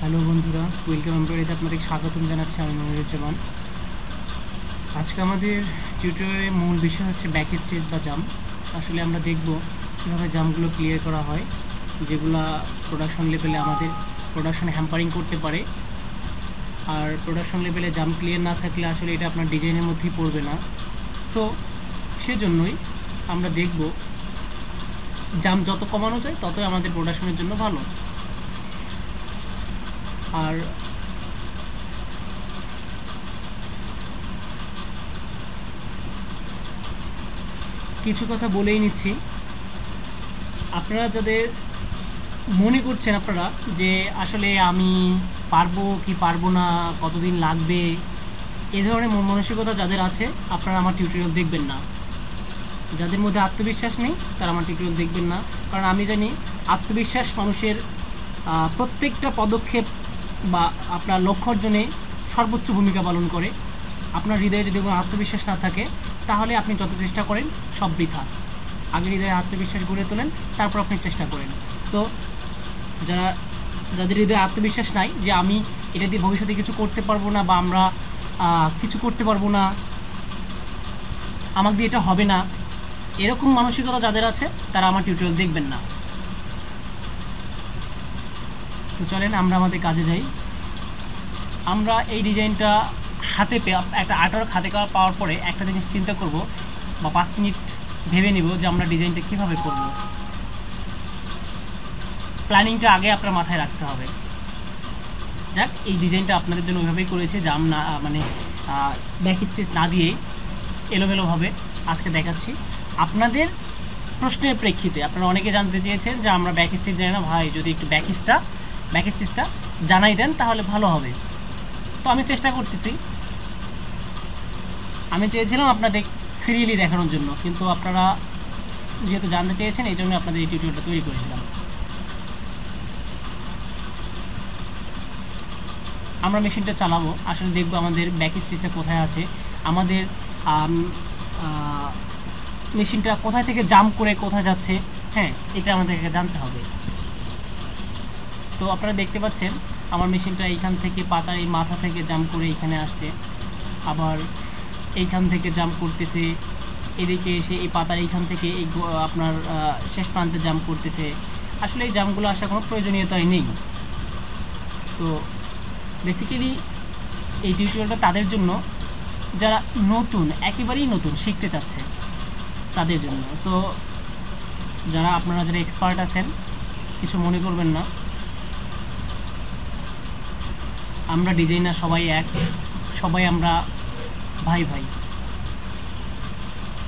Hello বন্ধুরা, welcome এমপ্লয়িতে আপনাদের স্বাগতম জানাচ্ছি। আমি মনিরুজ্জামান। আজকে আমাদের টিউটোরিয়ালের মূল বিষয় হচ্ছে ব্যাক স্টেজ বা জাম্প। আসলে আমরা দেখব কীভাবে জাম্পগুলো ক্লিয়ার করা হয়, যেগুলো প্রোডাকশন লেভেলে আমাদের প্রোডাকশনে হ্যাম্পারিং করতে পারে। আর প্রোডাকশন লেভেলে জাম্প ক্লিয়ার না থাকলে আসলে এটা আপনার ডিজাইনের মধ্যেই পড়বে না। সো সেজন্যই আমরা দেখব জাম্প যত কমানো যায় ততই আমাদের প্রোডাকশনের জন্য ভালো। আর কিছু কথা বলেই নিচ্ছি, আপনারা যাদের মনে করছেন আপনারা যে আসলে আমি পারবো কি পারবো না, কতদিন লাগবে, এ ধরনের মন মানসিকতা যাদের আছে আপনারা আমার টিউটোরিয়াল দেখবেন না। যাদের মধ্যে আত্মবিশ্বাস নেই তারা আমার টিউটোরিয়াল দেখবেন না, কারণ আমি জানি আত্মবিশ্বাস মানুষের প্রত্যেকটা পদক্ষেপ বা আপনার লক্ষ্য অর্জনে সর্বোচ্চ ভূমিকা পালন করে। আপনার হৃদয়ে যদি কোনো আত্মবিশ্বাস না থাকে তাহলে আপনি যত চেষ্টা করেন সব বৃথা। আগে হৃদয়ে আত্মবিশ্বাস গড়ে তোলেন, তারপর আপনি চেষ্টা করেন। তো যাদের হৃদয়ে আত্মবিশ্বাস নাই যে আমি এটা দিয়ে ভবিষ্যতে কিছু করতে পারবো না বা আমরা কিছু করতে পারবো না, আমাকে দিয়ে এটা হবে না, এরকম মানসিকতা যাদের আছে তারা আমার টিউটোরিয়াল দেখবেন না। তো চলেন আমরা আমাদের কাজে যাই। আমরা এই ডিজাইনটা হাতে পেয়ে একটা আর্টওয়ার্ক হাতে পাওয়ার পরে একটা জিনিস চিন্তা করব বা 5 মিনিট ভেবে নিব যে আমরা ডিজাইনটা কীভাবে করব। প্ল্যানিংটা আগে আপনার মাথায় রাখতে হবে। যাক, এই ডিজাইনটা আপনাদের জন্য ওইভাবেই করেছি, জাম না মানে ব্যাক স্টিচ না দিয়েই এলোমেলোভাবে আজকে দেখাচ্ছি। আপনাদের প্রশ্নের প্রেক্ষিতে আপনারা অনেকে জানতে চেয়েছেন যে আমরা ব্যাক স্টিচ জানি না ভাই, যদি একটু ব্যাক স্টিচটা জানাই দেন তাহলে ভালো হবে। তো আমি চেষ্টা করতেছি। আমি চেয়েছিলাম আপনাদের সিরিয়ালি দেখানোর জন্য, কিন্তু আপনারা যেহেতু জানতে চেয়েছেন এই জন্য আপনাদের এই টিউটোরিয়ালটা তৈরি করে দিলাম। আমরা মেশিনটা চালাবো, আসলে দেখবো আমাদের ব্যাক স্টিচটা কোথায় আছে, আমাদের মেশিনটা কোথায় থেকে জাম্প করে কোথায় যাচ্ছে। হ্যাঁ, এটা আমাদেরকে জানতে হবে। তো আপনারা দেখতে পাচ্ছেন আমার মেশিনটা এইখান থেকে পাতার এই মাথা থেকে জাম্প করে এইখানে আসছে, আবার এইখান থেকে জাম্প করতেছে, এদিকে এসে এই পাতার এইখান থেকে এই আপনার শেষ প্রান্তে জাম্প করতেছে। আসলে এই জাম্পগুলো আসার কোনো প্রয়োজনীয়তাই নেই। তো বেসিক্যালি এই টিউটোরিয়ালটা তাদের জন্য যারা নতুন, একেবারেই নতুন শিখতে চাচ্ছে তাদের জন্য। সো আপনারা যারা এক্সপার্ট আছেন কিছু মনে করবেন না, আমরা ডিজাইনার সবাই এক, সবাই আমরা ভাই ভাই।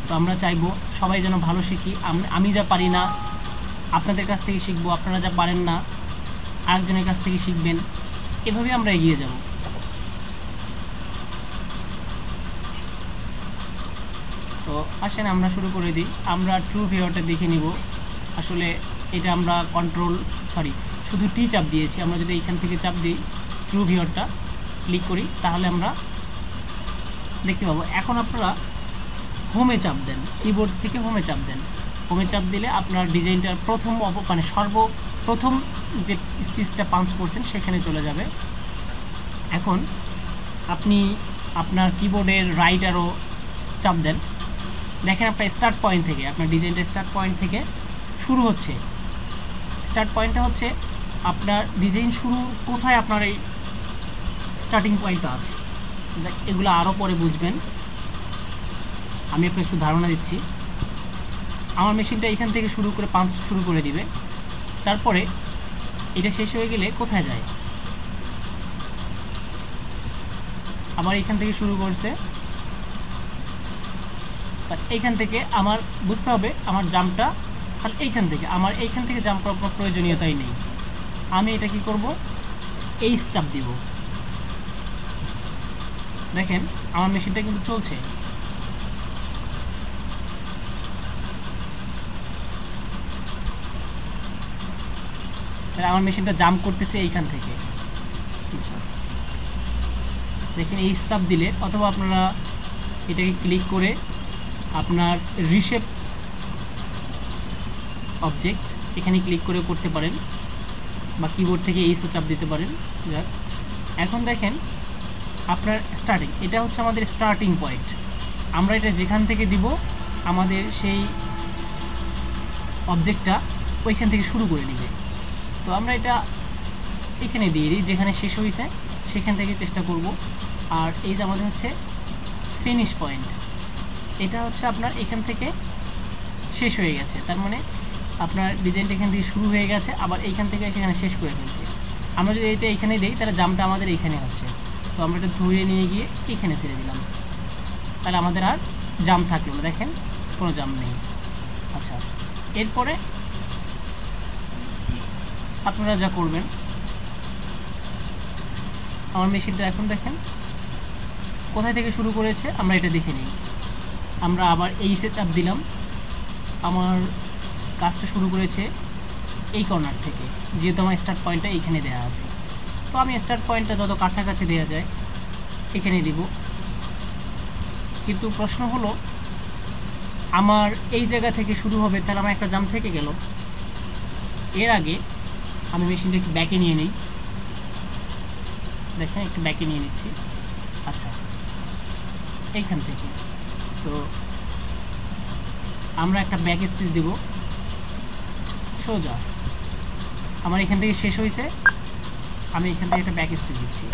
তো আমরা চাইবো সবাই যেন ভালো শিখি। আমি যা পারি না আপনাদের কাছ থেকে শিখবো, আপনারা যা পারেন না আরেকজনের কাছ থেকে শিখবেন, এভাবে আমরা এগিয়ে যাব। তো আসেন আমরা শুরু করে দিই। আমরা ট্রু ভিউয়ারটা দেখে নিব। আসলে এটা আমরা শুধু টি চাপ দিয়েছি। আমরা যদি এইখান থেকে চাপ দিই, ট্রু ভিউয়ারটা ক্লিক করি, তাহলে আমরা দেখতে পাবো। এখন আপনারা হোমে চাপ দেন, কিবোর্ড থেকে হোমে চাপ দেন। হোমে চাপ দিলে আপনার ডিজাইনটার সর্বপ্রথম যে স্টিচটা পাঞ্চ করছেন সেখানে চলে যাবে। এখন আপনি আপনার কিবোর্ডের রাইট অ্যারো চাপ দেন, দেখেন আপনার স্টার্ট পয়েন্ট থেকে, আপনার ডিজাইনটা স্টার্ট পয়েন্ট থেকে শুরু হচ্ছে। স্টার্ট পয়েন্টটা হচ্ছে আপনার ডিজাইন শুরু কোথায়, আপনার এই স্টার্টিং পয়েন্টটা আছে। এগুলো আরও পরে বুঝবেন, আমি আপনাকে একটু ধারণা দিচ্ছি। আমার মেশিনটা এখান থেকে শুরু করে পাম্প শুরু করে দিবে, তারপরে এটা শেষ হয়ে গেলে কোথায় যায়, আবার এখান থেকে শুরু করছে। এইখান থেকে আমার বুঝতে হবে আমার জাম্পটা তাহলে এইখান থেকে জাম্প করার কোনো প্রয়োজনীয়তাই নেই। আমি এটা কি করব, এই চাপ দিব। দেখেন আমার মেশিনটা কিন্তু চলছে। আমার মেশিনটা জাম্প করতেছে এইখান থেকে। আচ্ছা, দেখেন এই স্টাপ দিলে, অথবা আপনারা এটাকে ক্লিক করে আপনার রিশেপ অবজেক্ট এখানে ক্লিক করে করতে পারেন। বা কিবোর্ড থেকে এইচও চাপ দিতে পারেন। যাক, এখন দেখেন আপনার স্টার্টিং, এটা হচ্ছে আমাদের স্টার্টিং পয়েন্ট। আমরা এটা যেখান থেকে দিব আমাদের সেই অবজেক্টটা ওইখান থেকে শুরু করে নেবে। তো আমরা এটা এখানে দিয়ে দিই, যেখানে শেষ হয়েছে সেখান থেকে চেষ্টা করব। আর এই যে আমাদের হচ্ছে ফিনিশ পয়েন্ট, এটা হচ্ছে আপনার এখান থেকে শেষ হয়ে গেছে, তার মানে আপনার ডিজাইনটা এখান থেকে শুরু হয়ে গেছে, আবার এইখান থেকে সেখানে শেষ করে ফেলছে। আমরা যদি এটা এখানে দিই তাহলে জামটা আমাদের এইখানে হচ্ছে। তো আমরা এটা ধরে নিয়ে গিয়ে এখানে ছেড়ে দিলাম, তাহলে আমাদের আর জাম থাকলো না, দেখেন কোনো জাম নেই। আচ্ছা, এরপরে আপনারা যা করবেন, আমার মেশিনটা এখন দেখেন কোথায় থেকে শুরু করেছে আমরা এটা দেখে নিই। আমরা আবার এইচে চাপ দিলাম, আমার কাজটা শুরু করেছে এই কর্নার থেকে, যেহেতু আমার স্টার্ট পয়েন্টটা এইখানে দেওয়া আছে। তো আমি স্টার্ট পয়েন্টটা যত কাছাকাছি দেওয়া যায় এখানে দিব। কিন্তু প্রশ্ন হলো আমার এই জায়গা থেকে শুরু হবে, তাহলে আমার একটা জাম থেকে গেল। এর আগে আমি মেশিনটা একটু ব্যাকে নিয়ে নিই, দেখেন একটু ব্যাকে নিয়ে নিচ্ছি। আচ্ছা, এইখান থেকে তো আমরা একটা ব্যাক স্টিচ দিব সোজা। আমার এখান থেকে শেষ হয়েছে, আমি এখান থেকে একটা ব্যাক স্টিচ দিচ্ছি।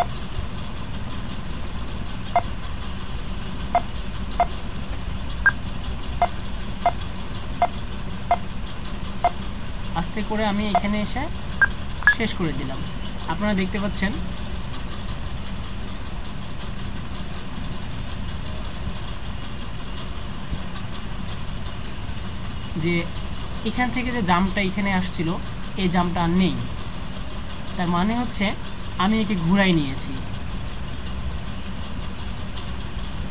আস্তে করে আমি এখানে এসে শেষ করে দিলাম। আপনারা দেখতে পাচ্ছেন যে এখান থেকে যে জামটা এখানে আসছিল এই জামটা আর নেই। তার মানে হচ্ছে আমি একে ঘুরাই নিয়েছি,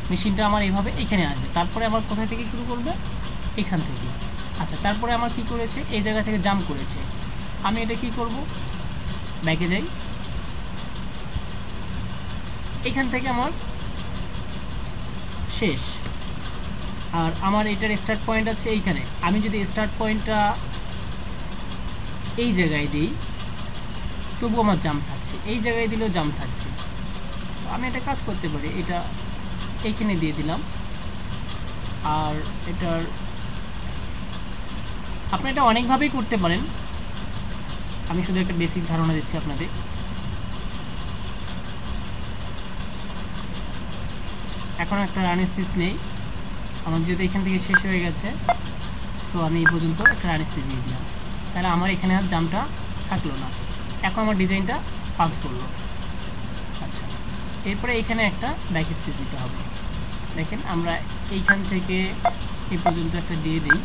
মেশিনটা আমার এইভাবে এখানে আসবে, তারপরে আমার কোথায় থেকে শুরু করবে, এখান থেকে। আচ্ছা, তারপরে আমার কি করেছে, এই জায়গা থেকে জাম করেছে, আমি এটা কি করব, ব্যাকে যাই, এখান থেকে আমার শেষ। আর আমার এটার স্টার্ট পয়েন্ট আছে এইখানে। আমি যদি স্টার্ট পয়েন্টটা এই জায়গায় দিই তবু আমার জাম থাকছে, এই জায়গায় দিলেও জাম থাকছে। আমি এটা কাজ করতে পারি, এটা এইখানে দিয়ে দিলাম। আর এটার আপনি এটা অনেকভাবেই করতে পারেন, আমি শুধু একটা বেসিক ধারণা দিচ্ছি আপনাদের। এখন একটা রান স্টিচ নেই, আমার যেহেতু এখান থেকে শেষ হয়ে গেছে, সো আমি এই পর্যন্ত একটা রান স্টিচ দিয়ে দিলাম, তাহলে আমার এখানে আর জামটা থাকলো না। এখন আমার ডিজাইনটা পাঞ্চ করলো। আচ্ছা, এরপরে এখানে একটা ব্যাক স্টিচ দিতে হবে। দেখেন আমরা এইখান থেকে এই পর্যন্ত একটা দিয়ে দিই,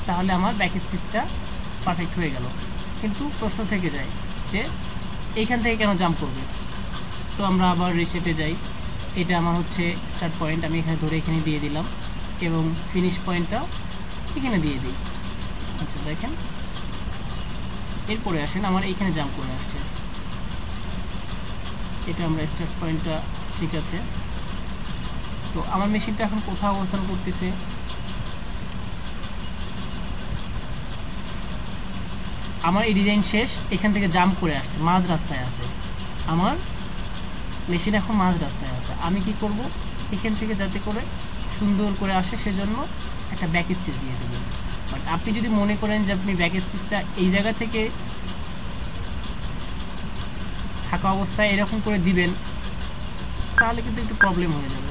তাহলে আমার ব্যাক স্টিচটা পারফেক্ট হয়ে গেল। কিন্তু প্রশ্ন থেকে যায় যে এইখান থেকে কেন জাম্প করবে। তো আমরা আবার রিশেপে যাই, এটা আমার হচ্ছে স্টার্ট পয়েন্ট, আমি এখানে ধরে এখানে দিয়ে দিলাম এবং ফিনিশ পয়েন্টটাও এখানে দিয়ে দিই। আচ্ছা, দেখেন এরপরে আসেন আমার এইখানে জাম্প করে আসছে, এটা আমরা স্টার্ট পয়েন্টটা ঠিক আছে। তো আমার মেশিনটা এখন কোথাও অবস্থান করতেছে, আমার এই ডিজাইন শেষ, এখান থেকে জাম্প করে আসছে, মাঝ রাস্তায় আছে, আমার মেশিন এখন মাঝ রাস্তায় আছে। আমি কি করব, এখান থেকে যাতে করে সুন্দর করে আসে সেজন্য একটা ব্যাক স্টিচ দিয়ে দেবেন। বাট আপনি যদি মনে করেন যে আপনি ব্যাক স্টিচটা এই জায়গা থেকে থাকা অবস্থায় এরকম করে দিবেন, তাহলে কিন্তু একটু প্রবলেম হয়ে যাবে।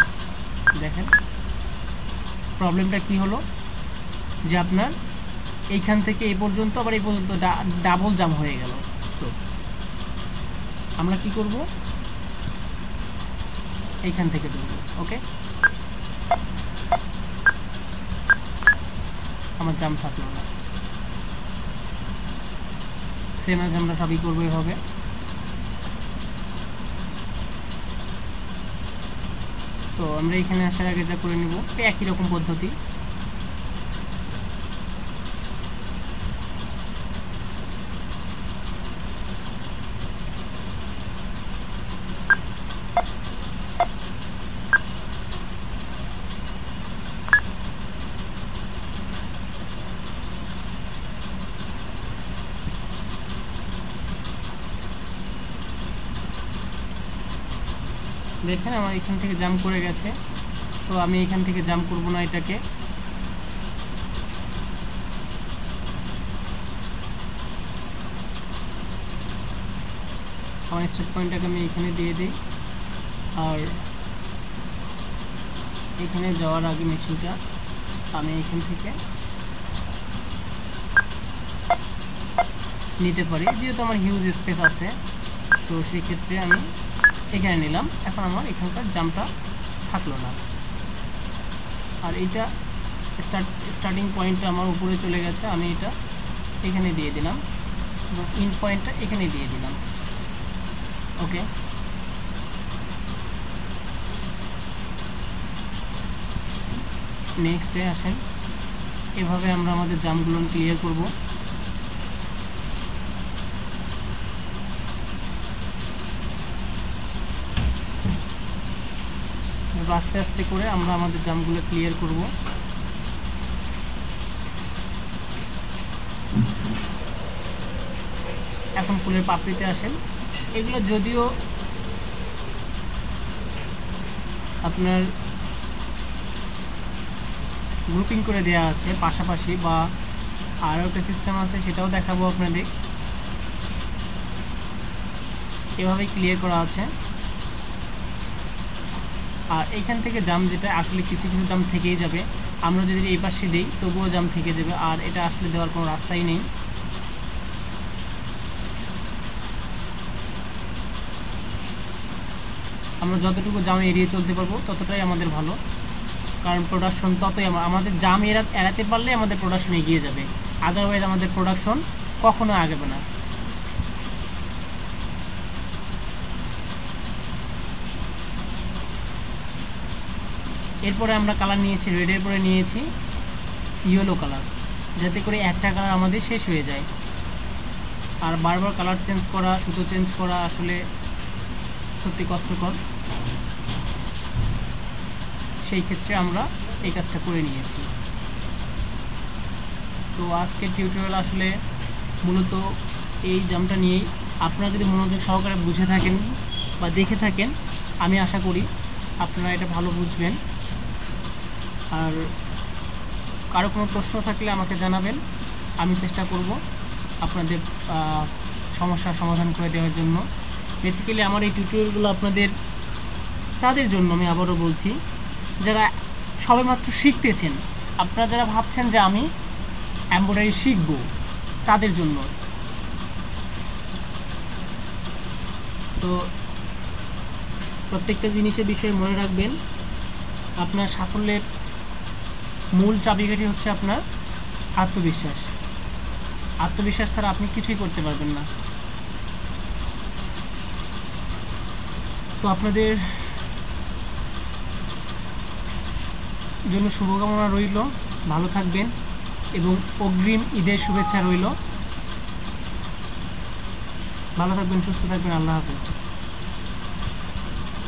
দেখেন প্রবলেমটা কি হলো, যে আপনার এইখান থেকে এই পর্যন্ত আবার এই পর্যন্ত ডাবল জাম হয়ে গেল। সো আমরা কি করব, এইখান থেকে ধরব। ওকে, আমার জাম থাকলো না। সেম আজ আমরা সবই করবো এভাবে। তো আমরা এখানে আসার আগে যা করে নিব একই রকম পদ্ধতি। দেখেন আমার এখান থেকে জাম্প করে গেছে, তো আমি এখান থেকে জাম্প করব না এটাকে। আমার স্টার্ট পয়েন্টটাকে আমি এখানে দিয়ে দিই, আর এখানে যাওয়ার আগে মেশিনটা আমি এখান থেকে নিতে পারি, যেহেতু আমার হিউজ স্পেস আছে, তো সেই ক্ষেত্রে আমি এখানে নিলাম। এখন আমার এখানকার জাম্পটা থাকলো না, আর এইটা স্টার্টিং পয়েন্টটা আমার উপরে চলে গেছে, আমি এটা এখানে দিয়ে দিলাম এবং ইন পয়েন্টটা এখানে দিয়ে দিলাম। ওকে, নেক্সটে আসেন, এভাবে আমরা আমাদের জাম্পগুলো ক্লিয়ার করব। আস্তে আস্তে করে আমরা আমাদের জাম্পগুলো ক্লিয়ার করব। এখন ফুলের পাপড়িতে আসেন। এগুলো যদিও আপনার গ্রুপিং করে দেওয়া আছে পাশাপাশি, বা আরও একটা সিস্টেম আছে, সেটাও দেখাবো আপনাদের। এভাবেই ক্লিয়ার করা আছে। আর এইখান থেকে জাম যেটা আসলে কিছু কিছু জাম থেকেই যাবে, আমরা যদি এই পাশে দিই তবুও জাম থেকে যাবে, আর এটা আসলে দেওয়ার কোনো রাস্তাই নেই। আমরা যতটুকু জাম এড়িয়ে চলতে পারবো ততটাই আমাদের ভালো, কারণ প্রোডাকশন ততই আমাদের জাম এড়াতে পারলে আমাদের প্রোডাকশন এগিয়ে যাবে, আদারওয়াইজ আমাদের প্রোডাকশন কখনো আগবে না। এরপরে আমরা কালার নিয়েছি রেডের পরে নিয়েছি ইয়েলো কালার, যাতে করে একটা কালার আমাদের শেষ হয়ে যায়। আর বারবার কালার চেঞ্জ করা, সুতো চেঞ্জ করা আসলে সত্যি কষ্টকর, সেই ক্ষেত্রে আমরা এই কাজটা করে নিয়েছি। তো আজকের টিউটোরিয়াল আসলে মূলত এই জামটা নিয়েই। আপনারা যদি মনোযোগ সহকারে বুঝে থাকেন বা দেখে থাকেন, আমি আশা করি আপনারা এটা ভালো বুঝবেন। আর কারো কোনো প্রশ্ন থাকলে আমাকে জানাবেন, আমি চেষ্টা করব আপনাদের সমস্যার সমাধান করে দেওয়ার জন্য। বেসিক্যালি আমার এই টিউটোরিয়ালগুলো আপনাদের তাদের জন্য, আমি আবারও বলছি, যারা সবেমাত্র শিখতেছেন, আপনারা যারা ভাবছেন যে আমি এমব্রয়ডারি শিখব, তাদের জন্য। তো প্রত্যেকটা জিনিসের বিষয়ে মনে রাখবেন, আপনার সাফল্যের মূল চাবিকাঠি হচ্ছে আপনার আত্মবিশ্বাস। আত্মবিশ্বাস ছাড়া আপনি কিছুই করতে পারবেন না। তো আপনাদের জন্য শুভকামনা রইল, ভালো থাকবেন এবং অগ্রিম ঈদের শুভেচ্ছা রইল। ভালো থাকবেন, সুস্থ থাকবেন, আল্লাহ হাফেজ।